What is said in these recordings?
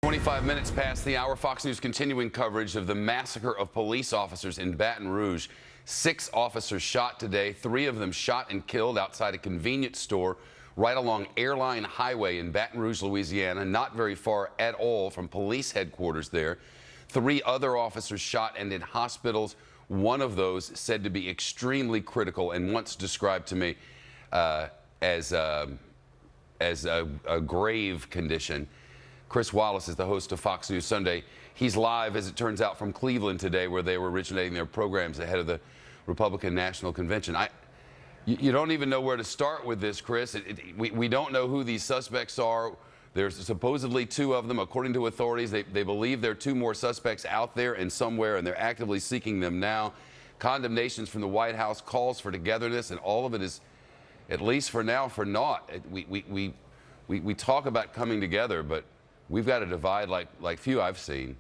25 minutes past the hour, Fox News continuing coverage of the massacre of police officers in Baton Rouge. 6 officers shot today, 3 of them shot and killed outside a convenience store right along Airline Highway in Baton Rouge, Louisiana, not very far at all from police headquarters there. 3 other officers shot and in hospitals, one of those said to be extremely critical and once described to me as a grave condition. Chris Wallace is the host of Fox News Sunday. He's live, as it turns out, from Cleveland today, where they were originating their programs ahead of the Republican National Convention. You don't even know where to start with this, Chris. We don't know who these suspects are. There's supposedly 2 of them. According to authorities, they believe there are 2 more suspects out there and somewhere, and they're actively seeking them now. Condemnations from the White House, calls for togetherness, and all of it is, at least for now, for naught. We talk about coming together, but we've got a divide like few I've seen.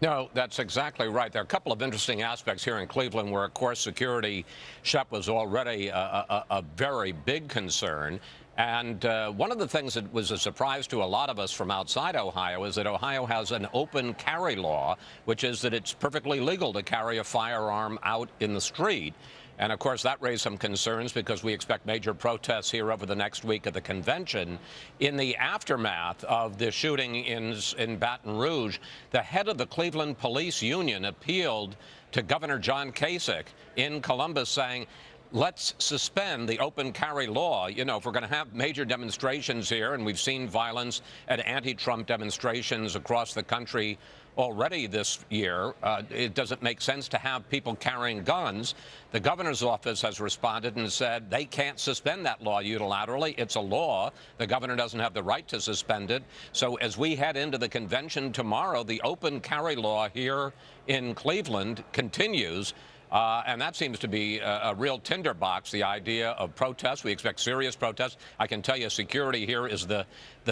No, that's exactly right. There are a couple of interesting aspects here in Cleveland where, of course, security, Shep, was already a very big concern. And one of the things that was a surprise to a lot of us from outside Ohio is that Ohio has an open carry law, which is that it's perfectly legal to carry a firearm out in the street. And, of course, that raised some concerns because we expect major protests here over the next week at the convention. In the aftermath of the shooting in Baton Rouge, the head of the Cleveland Police Union appealed to Governor John Kasich in Columbus, saying, let's suspend the open carry law. You know, if we're going to have major demonstrations here, and we've seen violence at anti-Trump demonstrations across the country already this year, it doesn't make sense to have people carrying guns. The governor's office has responded and said they can't suspend that law unilaterally. It's a law. The governor doesn't have the right to suspend it. So as we head into the convention tomorrow, the open carry law here in Cleveland continues. And that seems to be a real tinderbox, the idea of protests. We expect serious protests. I can tell you security here is the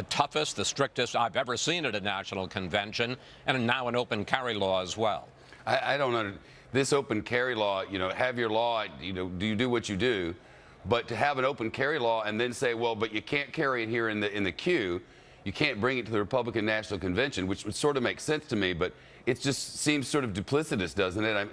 toughest, the strictest I've ever seen at a national convention, and now an open carry law as well. I don't know. This open carry law, you know, have your law, you know, do you do what you do? But to have an open carry law and then say, well, but you can't carry it here in the queue, you can't bring it to the Republican National Convention, which would sort of make sense to me, but it just seems sort of duplicitous, doesn't it?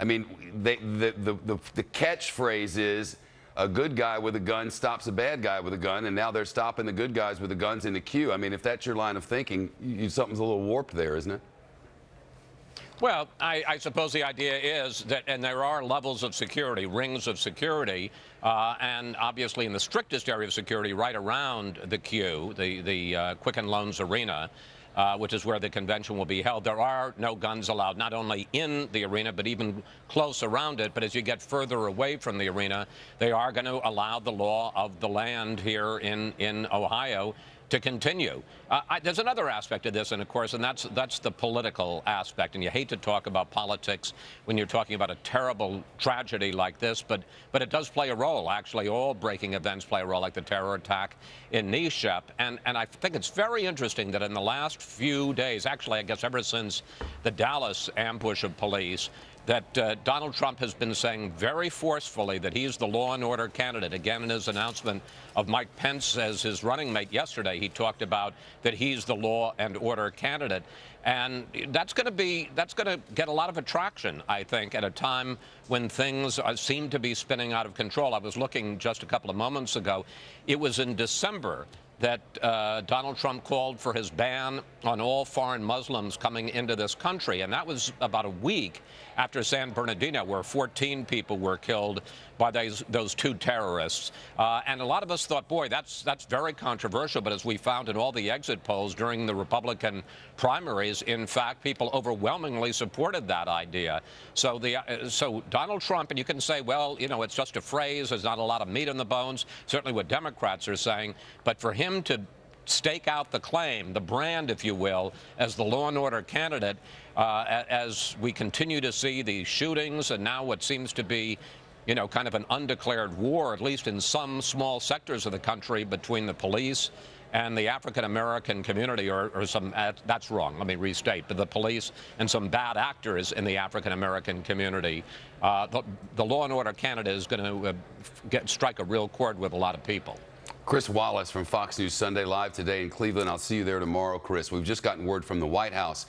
I mean, the catchphrase is a good guy with a gun stops a bad guy with a gun, and now they're stopping the good guys with the guns in the queue. I mean, if that's your line of thinking, something's a little warped there, isn't it? Well, I suppose the idea is that, and there are levels of security, rings of security, and obviously in the strictest area of security right around the queue, the Quicken Loans Arena, which is where the convention will be held. There are no guns allowed, not only in the arena, but even close around it. But as you get further away from the arena, they are going to allow the law of the land here in Ohio to continue. There's another aspect of this, and of course, and that's the political aspect. And you hate to talk about politics when you're talking about a terrible tragedy like this, but it does play a role. Actually, all breaking events play a role, like the terror attack in Nice, Shep. And I think it's very interesting that in the last few days, actually, I guess ever since the Dallas ambush of police, that Donald Trump has been saying very forcefully that he's the law and order candidate. Again, in his announcement of Mike Pence as his running mate yesterday, he talked about that he's the law and order candidate. And that's going to get a lot of attraction, I think, at a time when things seem to be spinning out of control. I was looking just a couple of moments ago. It was in December that Donald Trump called for his ban on all foreign Muslims coming into this country. And that was about a week after San Bernardino, where 14 people were killed by those 2 terrorists. And a lot of us thought, boy, that's very controversial. But as we found in all the exit polls during the Republican primaries, in fact, people overwhelmingly supported that idea. So Donald Trump, and you can say, well, you know, it's just a phrase. There's not a lot of meat on the bones, certainly what Democrats are saying. But for him to stake out the claim, the brand, if you will, as the law and order candidate, as we continue to see these shootings and now what seems to be, you know, kind of an undeclared war, at least in some small sectors of the country, between the police and the African-American community, or some, that's wrong, let me restate, but the police and some bad actors in the African-American community. The law and order candidate is going to strike a real chord with a lot of people. Chris Wallace from Fox News Sunday, live today in Cleveland. I'll see you there tomorrow, Chris. We've just gotten word from the White House